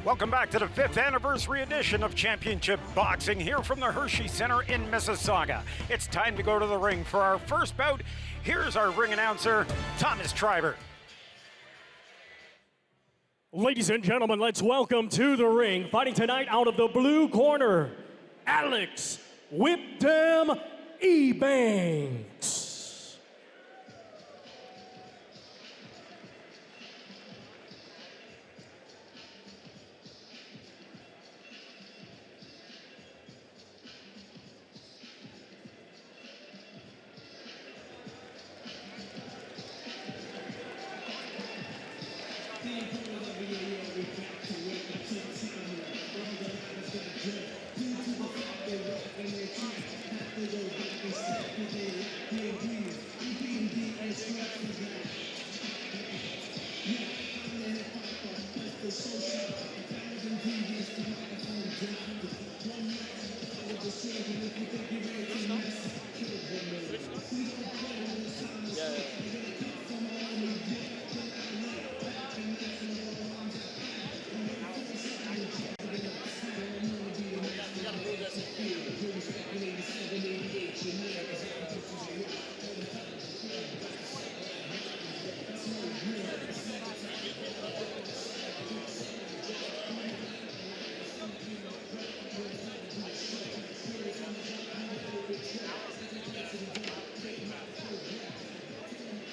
Welcome back to the 5th anniversary edition of Championship Boxing here from the Hershey Center in Mississauga. It's time to go to the ring for our first bout. Here's our ring announcer, Thomas Triber. Ladies and gentlemen, let's welcome to the ring, fighting tonight out of the blue corner, Alex "Whip Dem" Ebanks.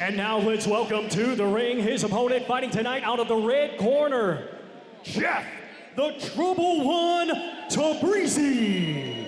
And now let's welcome to the ring his opponent, fighting tonight out of the red corner, Jeff "The Trouble One" Tabrizi.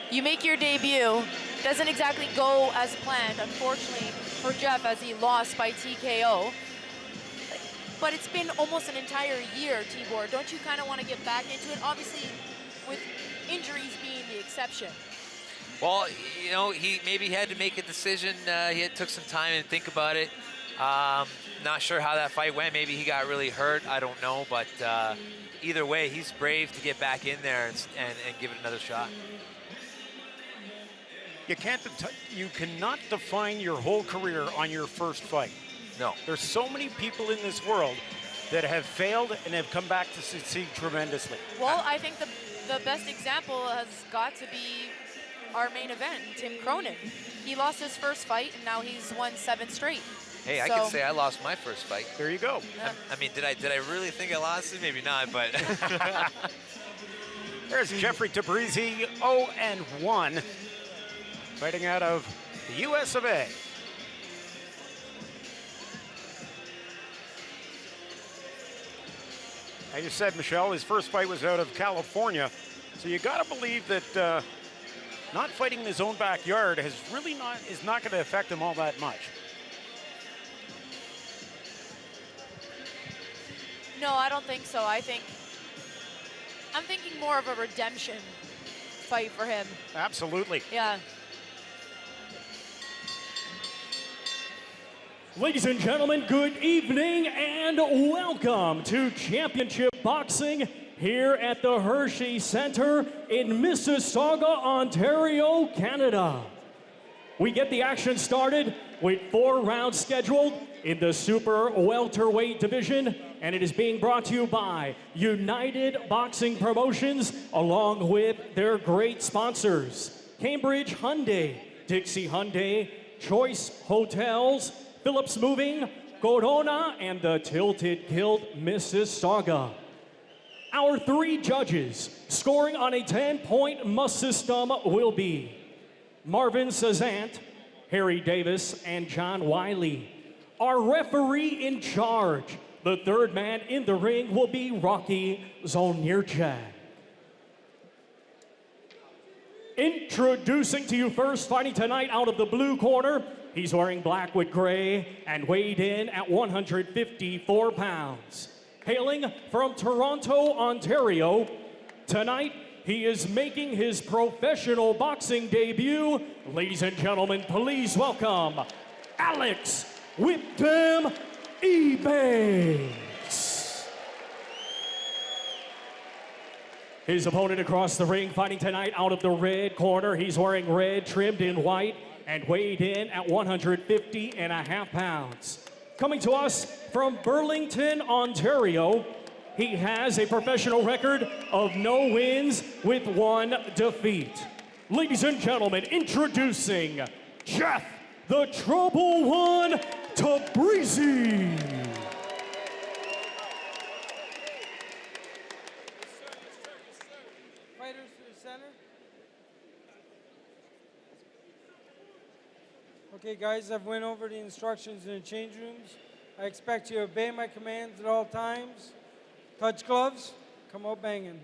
You make your debut. Doesn't exactly go as planned, unfortunately, for Jeff, as he lost by TKO. But it's been almost an entire year, Tibor. Don't you kind of want to get back into it? Obviously, with injuries being the exception. Well, you know, he had to make a decision. He took some time and think about it. Not sure how that fight went. Maybe he got really hurt. I don't know. But either way, he's brave to get back in there and give it another shot. You cannot define your whole career on your first fight. No. There's so many people in this world that have failed and have come back to succeed tremendously. Well, I think the best example has got to be our main event, Tim Cronin. He lost his first fight, and now he's won 7 straight. Hey, I can say I lost my first fight. There you go. Yeah. I mean, did I really think I lost it? Maybe not, but. There's Jeffrey Tabrizi, 0-1. Fighting out of the US of A. As you said, Michelle, his first fight was out of California. So you gotta believe that not fighting in his own backyard is not gonna affect him all that much. No, I don't think so. I'm thinking more of a redemption fight for him. Absolutely. Yeah. Ladies and gentlemen, good evening and welcome to Championship Boxing here at the Hershey Center in Mississauga, Ontario, Canada. We get the action started with 4 rounds scheduled in the super welterweight division, and it is being brought to you by United Boxing Promotions along with their great sponsors: Cambridge Hyundai, Dixie Hyundai, Choice Hotels, Phillips Moving, Corona, and the Tilted Kilt Mississauga. Our 3 judges scoring on a 10-point must system will be Marvin Sazant, Harry Davis, and John Wiley. Our referee in charge, The third man in the ring will be Rocky Zolnierczak. Introducing to you first, fighting tonight out of the blue corner, he's wearing black with gray and weighed in at 154 pounds. Hailing from Toronto, Ontario, tonight he is making his professional boxing debut. Ladies and gentlemen, please welcome Alex "Whip Them" Ebanks. His opponent across the ring, fighting tonight out of the red corner. He's wearing red, trimmed in white, and weighed in at 150.5 pounds. Coming to us from Burlington, Ontario, he has a professional record of no wins with 1 defeat. Ladies and gentlemen, introducing Jeff the Trouble One Tabrizi. Fighters to the center. Okay, guys, I've went over the instructions in the change rooms. I expect you to obey my commands at all times. Touch gloves, come out banging.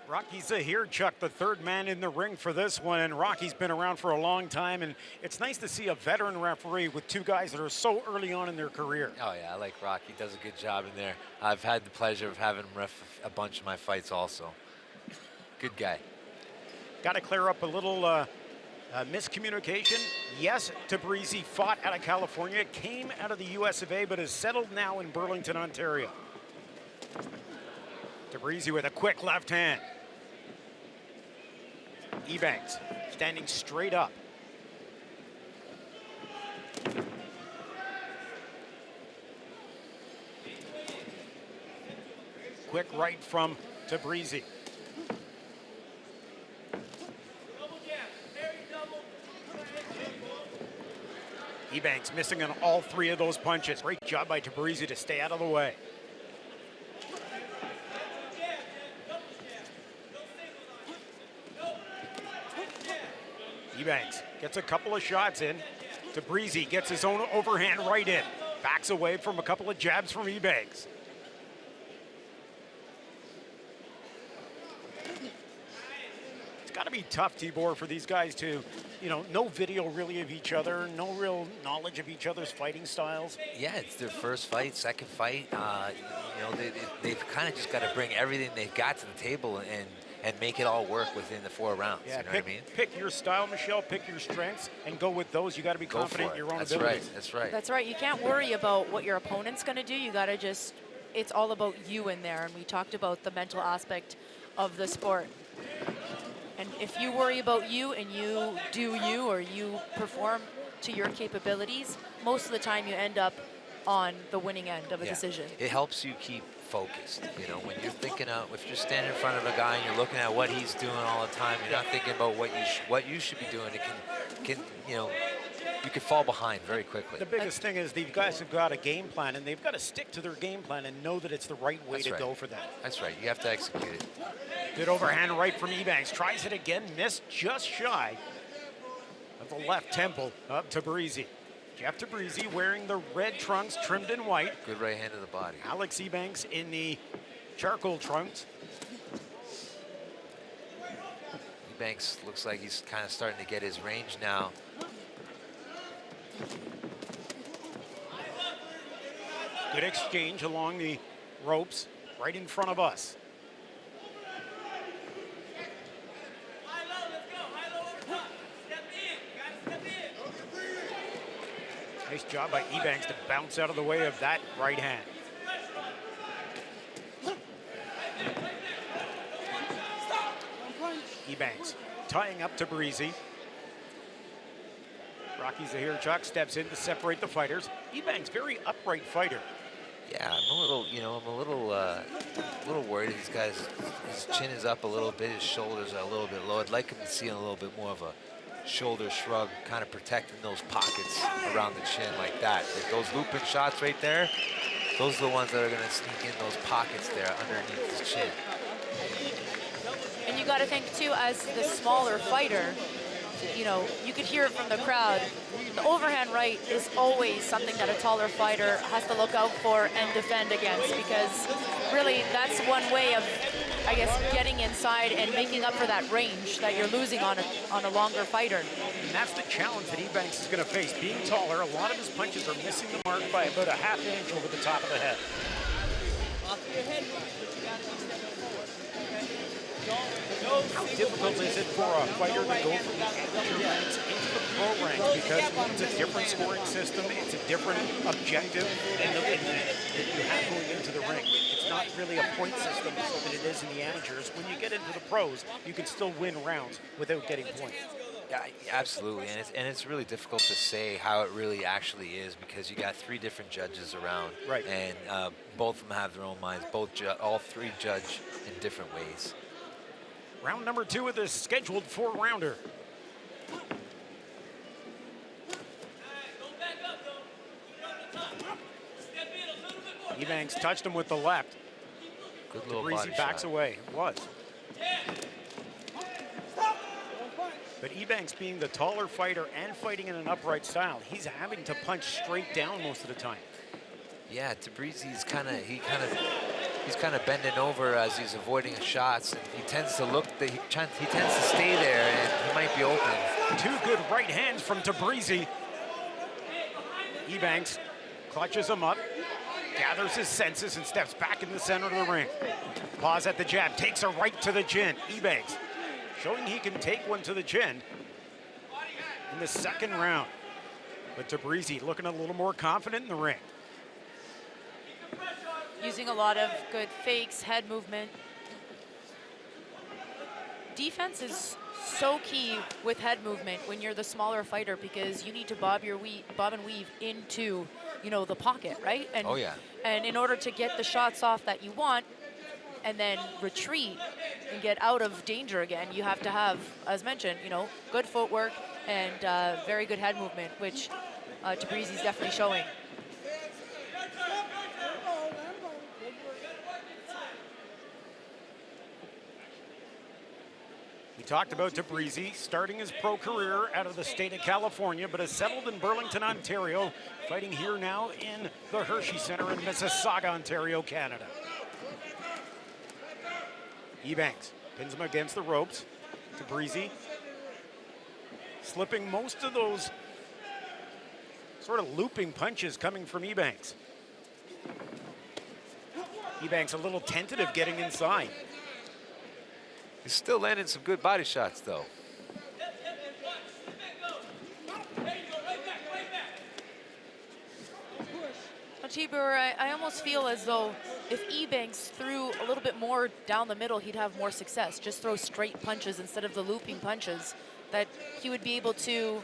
Rocky Zahirchuk, the third man in the ring for this one, and Rocky's been around for a long time, and it's nice to see a veteran referee with 2 guys that are so early on in their career. Oh, yeah, I like Rocky. He does a good job in there. I've had the pleasure of having him ref a bunch of my fights also. Good guy. Got to clear up a little miscommunication. Yes, Tabrizi fought out of California, came out of the US of A, but is settled now in Burlington, Ontario. Tabrizi with a quick left hand. Ebanks standing straight up. Quick right from Tabrizi. Ebanks missing on all 3 of those punches. Great job by Tabrizi to stay out of the way. Ebanks gets a couple of shots in. Tabrizi gets his own overhand right in. Backs away from a couple of jabs from Ebanks. It's got to be tough, Tibor, for these guys to, no video really of each other, no real knowledge of each other's fighting styles. Yeah, it's their first fight, second fight. They've kind of just got to bring everything they've got to the table and make it all work within the 4 rounds. Yeah, you know what I mean? Pick your style, Michelle. Pick your strengths and go with those. You got to be confident in your own abilities. That's right. That's right. You can't worry about what your opponent's going to do. You got to it's all about you in there. And we talked about the mental aspect of the sport. And if you worry about you and you do you, or you perform to your capabilities, most of the time you end up on the winning end of a decision. It helps you keep focused. When you're thinking out, if you're standing in front of a guy and you're looking at what he's doing all the time, you're not thinking about what you should be doing. It can you can fall behind very quickly. The biggest thing is these guys have got a game plan, and they've got to stick to their game plan and know that it's the right way to go for them. That's right. You have to execute it. Good overhand right from Ebanks. Tries it again, missed just shy of the left temple of Tabrizi. Jeff Tabrizi wearing the red trunks trimmed in white. Good right hand to the body. Alex Ebanks in the charcoal trunks. Ebanks looks like he's kind of starting to get his range now. Good exchange along the ropes right in front of us. Nice job by Ebanks to bounce out of the way of that right hand. Ebanks tying up Tabrizi. Rocky Zahirchuk steps in to separate the fighters. Ebanks, very upright fighter. Yeah, I'm a little worried. These guys, his chin is up a little bit, his shoulders are a little bit low. I'd like him to see a little bit more of a shoulder shrug, kind of protecting those pockets around the chin like that. Like those looping shots right there, those are the ones that are going to sneak in those pockets there underneath his chin. And you got to think too, as the smaller fighter, you know, you could hear it from the crowd. The overhand right is always something that a taller fighter has to look out for and defend against, because really that's one way of, I guess, getting inside and making up for that range that you're losing on a longer fighter. And that's the challenge that Ebanks is going to face. Being taller, a lot of his punches are missing the mark by about a half inch over the top of the head. How difficult is it for a fighter to go from the amateur ranks into the pro ranks? Because it's a different scoring system, it's a different objective that you have going into the ring. It's not really a point system that it is in the amateurs. When you get into the pros, you can still win rounds without getting points. Yeah, absolutely, and it's really difficult to say how it really actually is, because you got 3 different judges around, right? And both of them have their own minds. All 3 judge in different ways. Round number 2 of this scheduled 4-rounder. Ebanks touched him with the left. Good little body Tabrizi backs shot. away. Was. But Ebanks, being the taller fighter and fighting in an upright style, he's having to punch straight down most of the time. Yeah, Tabrizi's he's kind of bending over as he's avoiding his shots, and he tends to he tends to stay there, and he might be open. 2 good right hands from Tabrizi. Ebanks clutches him up, gathers his senses, and steps back in the center of the ring. Pause at the jab, takes a right to the chin. Ebanks showing he can take one to the chin in the 2nd round. But Tabrizi looking a little more confident in the ring. Using a lot of good fakes, head movement. Defense is so key with head movement when you're the smaller fighter, because you need to bob and weave into, you know, the pocket, right? And, oh yeah. And in order to get the shots off that you want, and then retreat and get out of danger again, you have to have, as mentioned, you know, good footwork and very good head movement, which Tabrizi's definitely showing. We talked about Tabrizi starting his pro career out of the state of California, but has settled in Burlington, Ontario, fighting here now in the Hershey Center in Mississauga, Ontario, Canada. Ebanks pins him against the ropes. Tabrizi slipping most of those sort of looping punches coming from Ebanks. Ebanks a little tentative getting inside. He's still landing some good body shots, though. Tibor, I almost feel as though if Ebanks threw a little bit more down the middle, he'd have more success. Just throw straight punches instead of the looping punches, that he would be able to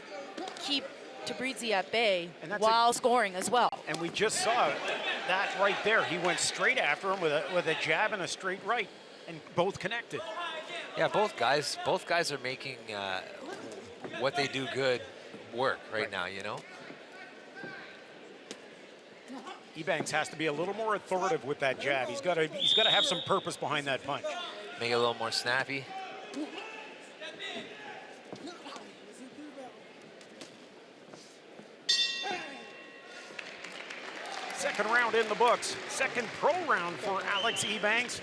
keep Tabrizi at bay while scoring as well. And we just saw that right there. He went straight after him with a jab and a straight right, and both connected. Yeah, both guys are making what they do good work right now, you know? Ebanks has to be a little more authoritative with that jab. He's got to have some purpose behind that punch. Make it a little more snappy. Second round in the books. Second pro round for Alex Ebanks.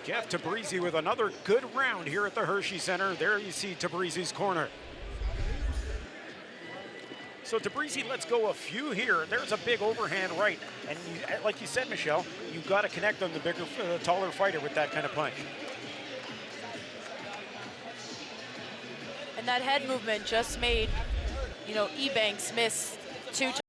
Jeff Tabrizi with another good round here at the Hershey Center. There you see Tabrizi's corner. So Tabrizi lets go a few here. There's a big overhand right. And like you said, Michelle, you've got to connect on the bigger, taller fighter with that kind of punch. And that head movement just made, you know, Ebanks miss 2 times.